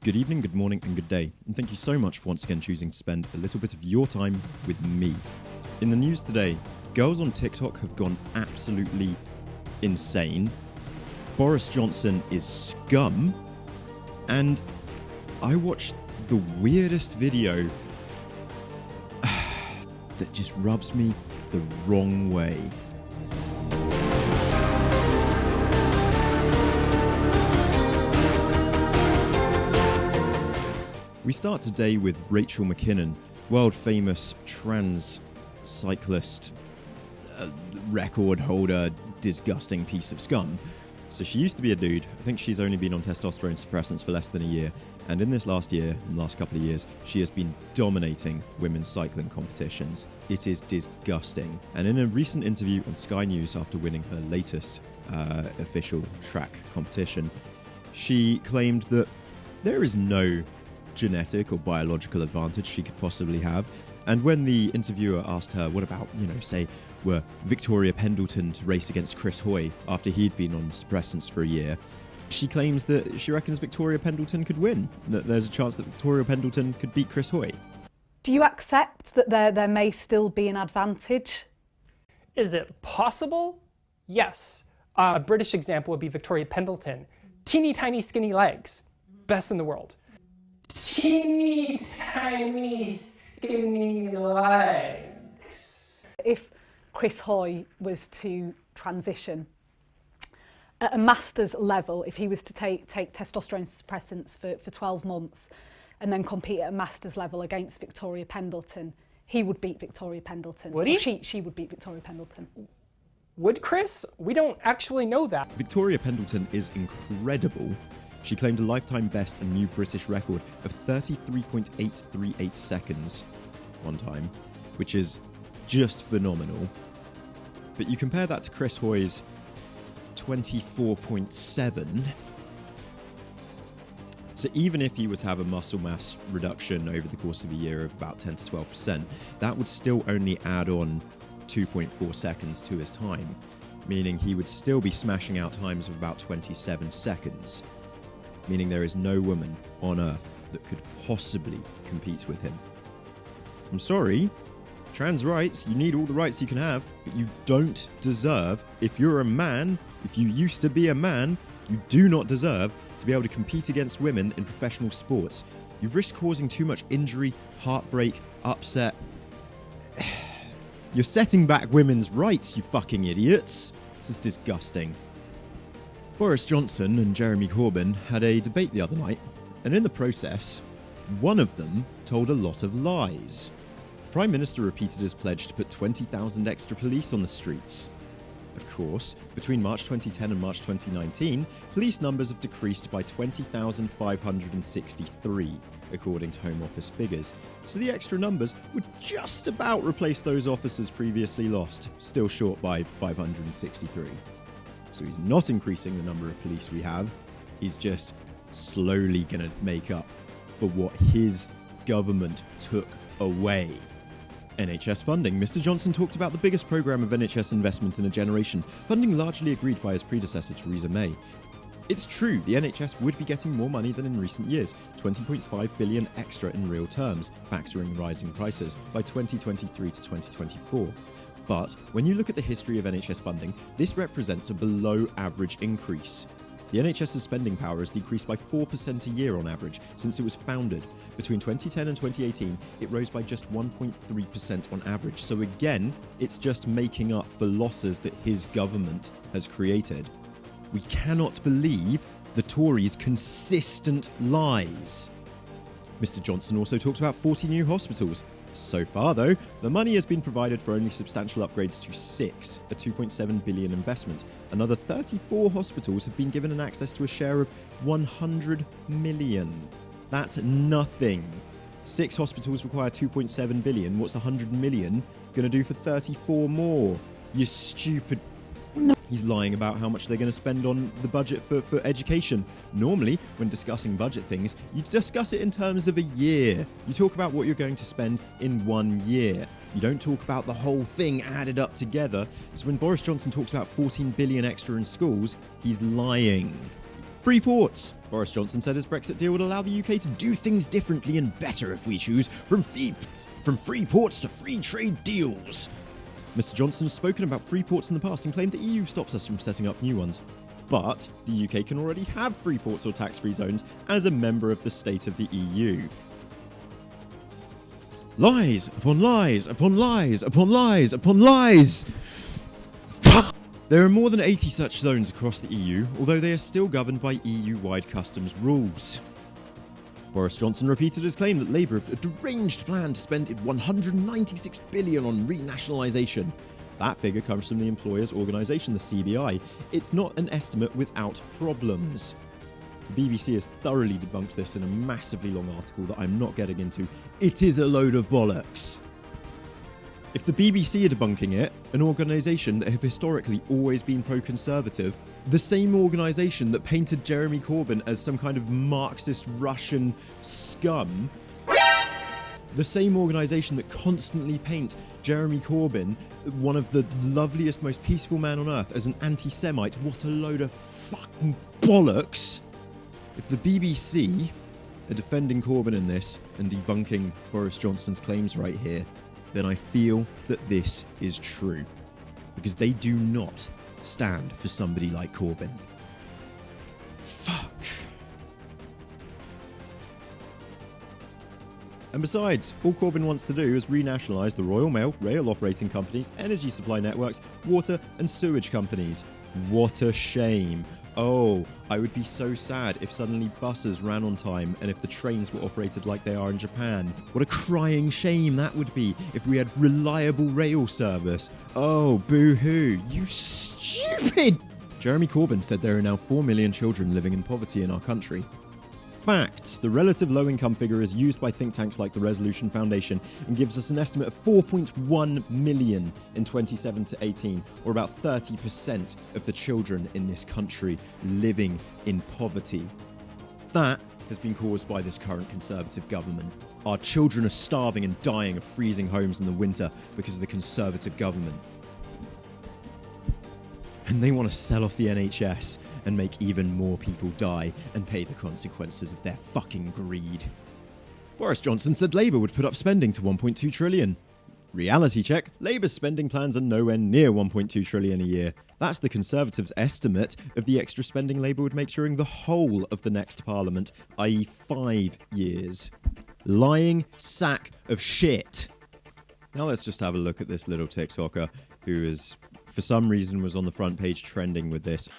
Good evening, good morning, and good day, and thank you so much for once again choosing to spend a little bit of your time with me. In the news today, girls on TikTok have gone absolutely insane. Boris Johnson is scum, and I watched the weirdest video that just rubs me the wrong way. We start today with Rachel McKinnon, world-famous trans cyclist, record holder, disgusting piece of scum. So she used to be a dude. I think she's only been on testosterone suppressants for less than a year. And in this last year, in the last couple of years, she has been dominating women's cycling competitions. It is disgusting. And in a recent interview on Sky News after winning her latest official track competition, she claimed that there is no genetic or biological advantage she could possibly have. And when the interviewer asked her, what about, say, were Victoria Pendleton to race against Chris Hoy after he'd been on suppressants for a year, she claims that she reckons Victoria Pendleton could win, that there's a chance that Victoria Pendleton could beat Chris Hoy. Do you accept that there may still be an advantage? Is it possible? Yes. A British example would be Victoria Pendleton. Teeny tiny skinny legs. Best in the world. Teeny tiny skinny legs. If Chris Hoy was to transition at a master's level, if he was to take testosterone suppressants for 12 months and then compete at a master's level against Victoria Pendleton, he would beat Victoria Pendleton. Would he? She would beat Victoria Pendleton. Would Chris? We don't actually know that. Victoria Pendleton is incredible. She claimed a lifetime best and new British record of 33.838 seconds one time, which is just phenomenal. But you compare that to Chris Hoy's 24.7. So even if he were to have a muscle mass reduction over the course of a year of about 10 to 12%, that would still only add on 2.4 seconds to his time, meaning he would still be smashing out times of about 27 seconds. Meaning there is no woman on earth that could possibly compete with him. I'm sorry, trans rights, you need all the rights you can have, but you don't deserve, if you're a man, if you used to be a man, you do not deserve to be able to compete against women in professional sports. You risk causing too much injury, heartbreak, upset. You're setting back women's rights, you fucking idiots. This is disgusting. Boris Johnson and Jeremy Corbyn had a debate the other night, and in the process, one of them told a lot of lies. The Prime Minister repeated his pledge to put 20,000 extra police on the streets. Of course, between March 2010 and March 2019, police numbers have decreased by 20,563, according to Home Office figures. So the extra numbers would just about replace those officers previously lost, still short by 563. So he's not increasing the number of police we have. He's just slowly going to make up for what his government took away. NHS funding. Mr. Johnson talked about the biggest programme of NHS investment in a generation, funding largely agreed by his predecessor Theresa May. It's true, the NHS would be getting more money than in recent years, 20.5 billion extra in real terms, factoring rising prices, by 2023 to 2024. But when you look at the history of NHS funding, this represents a below-average increase. The NHS's spending power has decreased by 4% a year on average since it was founded. Between 2010 and 2018, it rose by just 1.3% on average. So again, it's just making up for losses that his government has created. We cannot believe the Tories' consistent lies. Mr. Johnson also talked about 40 new hospitals. So far, though, the money has been provided for only substantial upgrades to 6, a $2.7 billion investment. Another 34 hospitals have been given an access to a share of 100 million. That's nothing. 6 hospitals require 2.7 billion. What's 100 million going to do for 34 more? You stupid... He's lying about how much they're going to spend on the budget for education. Normally, when discussing budget things, you discuss it in terms of a year. You talk about what you're going to spend in 1 year. You don't talk about the whole thing added up together. So when Boris Johnson talks about 14 billion extra in schools, he's lying. Free ports. Boris Johnson said his Brexit deal would allow the UK to do things differently and better if we choose, from free ports to free trade deals. Mr. Johnson has spoken about free ports in the past and claimed the EU stops us from setting up new ones. But the UK can already have free ports or tax-free zones as a member of the state of the EU. Lies upon lies upon lies upon lies upon lies! There are more than 80 such zones across the EU, although they are still governed by EU-wide customs rules. Boris Johnson repeated his claim that Labour have a deranged plan to spend £196 billion on renationalisation. That figure comes from the employers' organisation, the CBI. It's not an estimate without problems. The BBC has thoroughly debunked this in a massively long article that I'm not getting into. It is a load of bollocks. If the BBC are debunking it, an organisation that have historically always been pro-conservative, the same organisation that painted Jeremy Corbyn as some kind of Marxist Russian scum, the same organisation that constantly paint Jeremy Corbyn, one of the loveliest, most peaceful man on earth, as an anti-Semite, what a load of fucking bollocks. If the BBC are defending Corbyn in this and debunking Boris Johnson's claims right here, then I feel that this is true. Because they do not stand for somebody like Corbyn. Fuck. And besides, all Corbyn wants to do is renationalise the Royal Mail, rail operating companies, energy supply networks, water and sewage companies. What a shame. Oh, I would be so sad if suddenly buses ran on time and if the trains were operated like they are in Japan. What a crying shame that would be if we had reliable rail service. Oh, boo-hoo. You stupid! Jeremy Corbyn said there are now 4 million children living in poverty in our country. Facts. The relative low-income figure is used by think tanks like the Resolution Foundation and gives us an estimate of 4.1 million in 27 to 18, or about 30% of the children in this country living in poverty. That has been caused by this current Conservative government. Our children are starving and dying of freezing homes in the winter because of the Conservative government. And they want to sell off the NHS and make even more people die and pay the consequences of their fucking greed. Boris Johnson said Labour would put up spending to 1.2 trillion. Reality check, Labour's spending plans are nowhere near 1.2 trillion a year. That's the Conservatives' estimate of the extra spending Labour would make during the whole of the next Parliament, i.e. 5 years. Lying sack of shit. Now let's just have a look at this little TikToker who is, for some reason, was on the front page trending with this.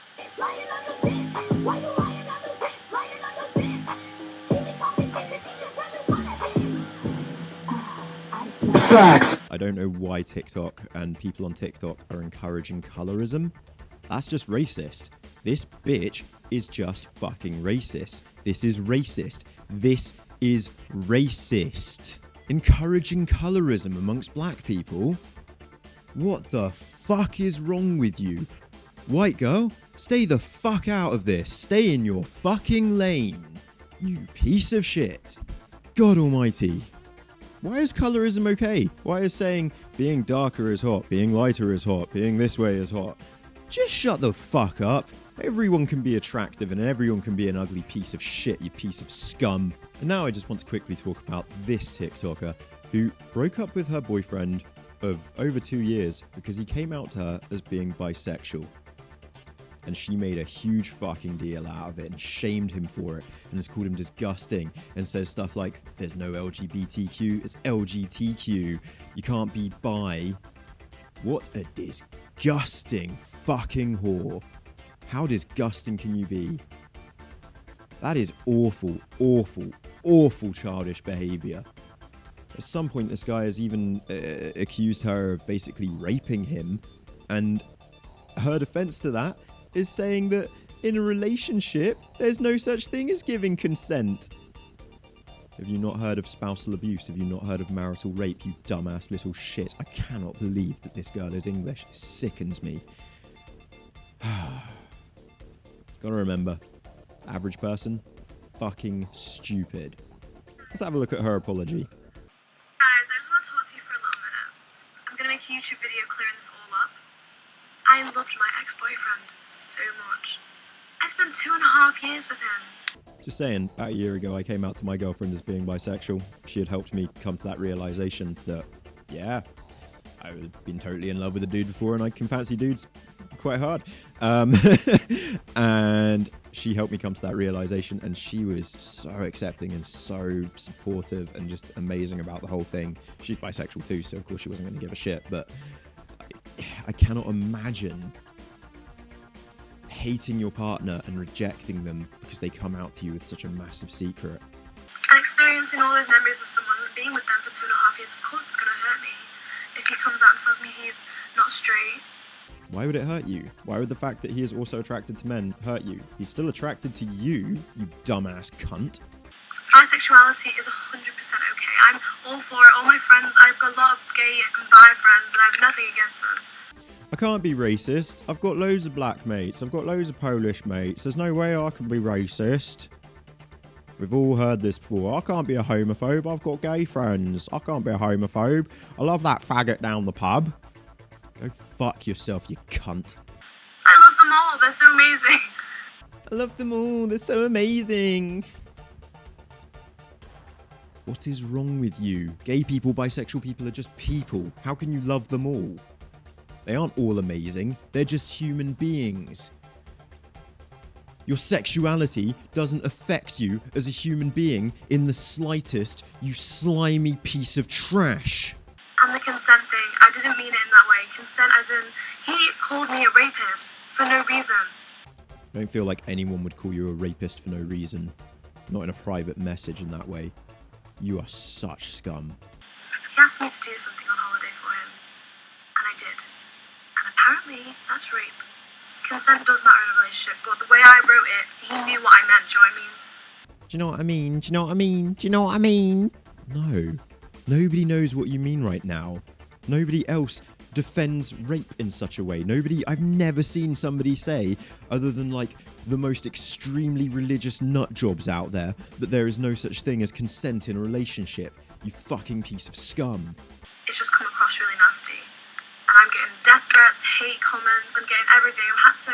Facts. I don't know why TikTok and people on TikTok are encouraging colorism. That's just racist. This bitch is just fucking racist. This is racist. This is racist. Encouraging colorism amongst black people? What the fuck is wrong with you? White girl, stay the fuck out of this. Stay in your fucking lane. You piece of shit. God almighty. Why is colorism okay? Why is saying being darker is hot, being lighter is hot, being this way is hot? Just shut the fuck up. Everyone can be attractive and everyone can be an ugly piece of shit, you piece of scum. And now I just want to quickly talk about this TikToker who broke up with her boyfriend of over 2 years because he came out to her as being bisexual. And she made a huge fucking deal out of it and shamed him for it and has called him disgusting and says stuff like, there's no LGBTQ, it's LGTQ, you can't be bi. What a disgusting fucking whore. How disgusting can you be? That is awful, awful, awful childish behaviour. At some point this guy has even accused her of basically raping him, and her defence to that is saying that in a relationship, there's no such thing as giving consent. Have you not heard of spousal abuse? Have you not heard of marital rape, you dumbass little shit? I cannot believe that this girl is English. It sickens me. Gotta remember, average person, fucking stupid. Let's have a look at her apology. Guys, I just want to talk to you for a little minute. I'm gonna make a YouTube video clearing this all up. I loved my ex-boyfriend so much. I spent 2.5 years with him. Just saying, about a year ago, I came out to my girlfriend as being bisexual. She had helped me come to that realization that, yeah, I had been totally in love with a dude before, and I can fancy dudes quite hard. And she helped me come to that realization, and she was so accepting and so supportive and just amazing about the whole thing. She's bisexual too, so of course she wasn't going to give a shit, but I cannot imagine hating your partner and rejecting them because they come out to you with such a massive secret. And experiencing all those memories with someone and being with them for 2.5 years, of course it's going to hurt me if he comes out and tells me he's not straight. Why would it hurt you? Why would the fact that he is also attracted to men hurt you? He's still attracted to you, you dumbass cunt. Bisexuality is 100% okay. I'm all for it. All my friends, I've got a lot of gay and bi friends, and I have nothing against them. I can't be racist. I've got loads of black mates. I've got loads of Polish mates. There's no way I can be racist. We've all heard this before. I can't be a homophobe. I've got gay friends. I can't be a homophobe. I love that faggot down the pub. Go fuck yourself, you cunt. I love them all. They're so amazing. I love them all. They're so amazing. What is wrong with you? Gay people, bisexual people are just people. How can you love them all? They aren't all amazing. They're just human beings. Your sexuality doesn't affect you as a human being in the slightest, you slimy piece of trash. And the consent thing, I didn't mean it in that way. Consent as in, he called me a rapist for no reason. I don't feel like anyone would call you a rapist for no reason. Not in a private message in that way. You are such scum. He asked me to do something on holiday for him, and I did. And apparently, that's rape. Consent does matter in a relationship, but the way I wrote it, he knew what I meant, do you know what I mean? Do you know what I mean? Do you know what I mean? Do you know what I mean? No. Nobody knows what you mean right now. Nobody else defends rape in such a way. I've never seen somebody say, other than like the most extremely religious nut jobs out there, that there is no such thing as consent in a relationship. You fucking piece of scum. It's just come across really nasty. And I'm getting death threats, hate comments, I'm getting everything. I've had to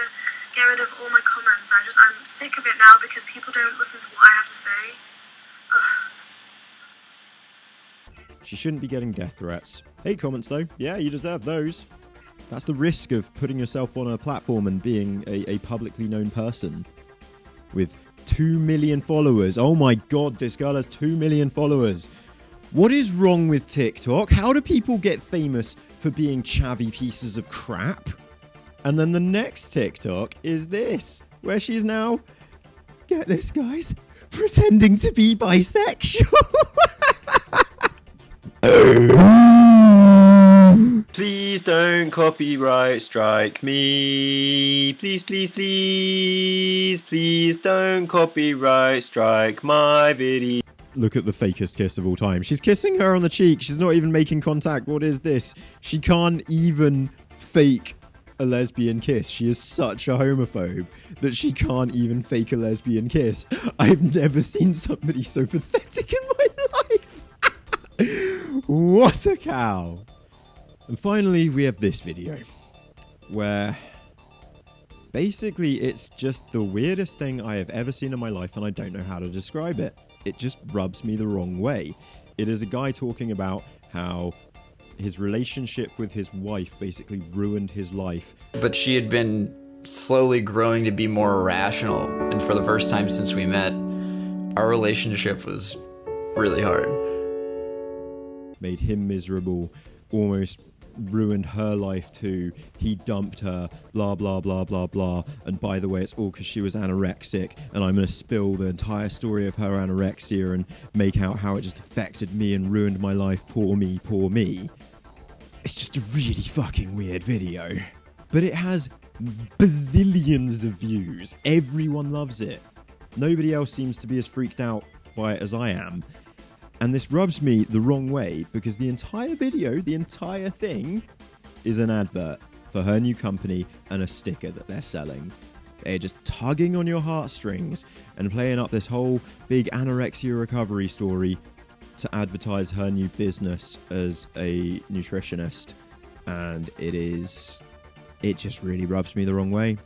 get rid of all my comments. I'm sick of it now because people don't listen to what I have to say. Ugh. She shouldn't be getting death threats. Hate comments though, yeah, you deserve those. That's the risk of putting yourself on a platform and being a publicly known person. With 2 million followers. Oh my god, this girl has 2 million followers. What is wrong with TikTok? How do people get famous for being chavvy pieces of crap? And then the next TikTok is this, where she's now, get this guys, pretending to be bisexual. Please don't copyright strike me. Please, please, please. Please don't copyright strike my video. Look at the fakest kiss of all time. She's kissing her on the cheek. She's not even making contact. What is this? She can't even fake a lesbian kiss. She is such a homophobe that she can't even fake a lesbian kiss. I've never seen somebody so pathetic in my life. What a cow. And finally, we have this video where basically it's just the weirdest thing I have ever seen in my life, and I don't know how to describe it. It just rubs me the wrong way. It is a guy talking about how his relationship with his wife basically ruined his life. But she had been slowly growing to be more irrational, and for the first time since we met, our relationship was really hard. Made him miserable, almost ruined her life too. He dumped her, blah blah blah blah blah. And by the way, it's all because she was anorexic, and I'm going to spill the entire story of her anorexia and make out how it just affected me and ruined my life. Poor me, poor me. It's just a really fucking weird video, but it has bazillions of views. Everyone loves it. Nobody else seems to be as freaked out by it as I am. And this rubs me the wrong way because the entire video, the entire thing, is an advert for her new company and a sticker that they're selling. They're just tugging on your heartstrings and playing up this whole big anorexia recovery story to advertise her new business as a nutritionist. And it just really rubs me the wrong way.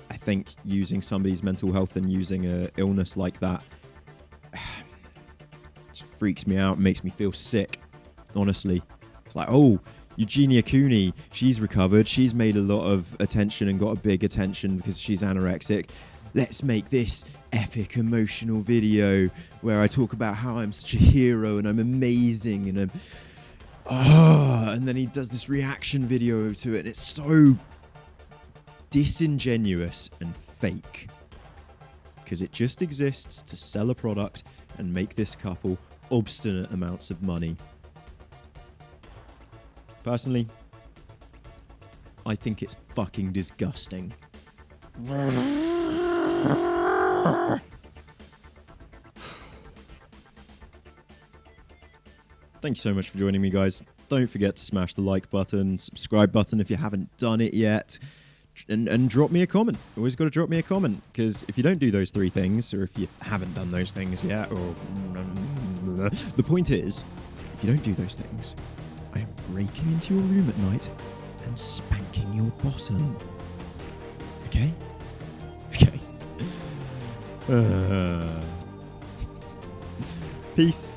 I think using somebody's mental health and using a illness like that just freaks me out, makes me feel sick, honestly. It's like, oh, Eugenia Cooney, she's recovered, she's made a lot of attention and got a big attention because she's anorexic. Let's make this epic emotional video where I talk about how I'm such a hero and I'm amazing and and then he does this reaction video to it, and it's so disingenuous and fake because it just exists to sell a product and make this couple obstinate amounts of money. Personally, I think it's fucking disgusting. Thank you so much for joining me, guys. Don't forget to smash the like button, subscribe button if you haven't done it yet, and drop me a comment. Always got to drop me a comment, because if you don't do those 3 things, or if you haven't done those things yet, or the point is, if you don't do those things, I am breaking into your room at night and spanking your bottom. Okay? Okay. Peace.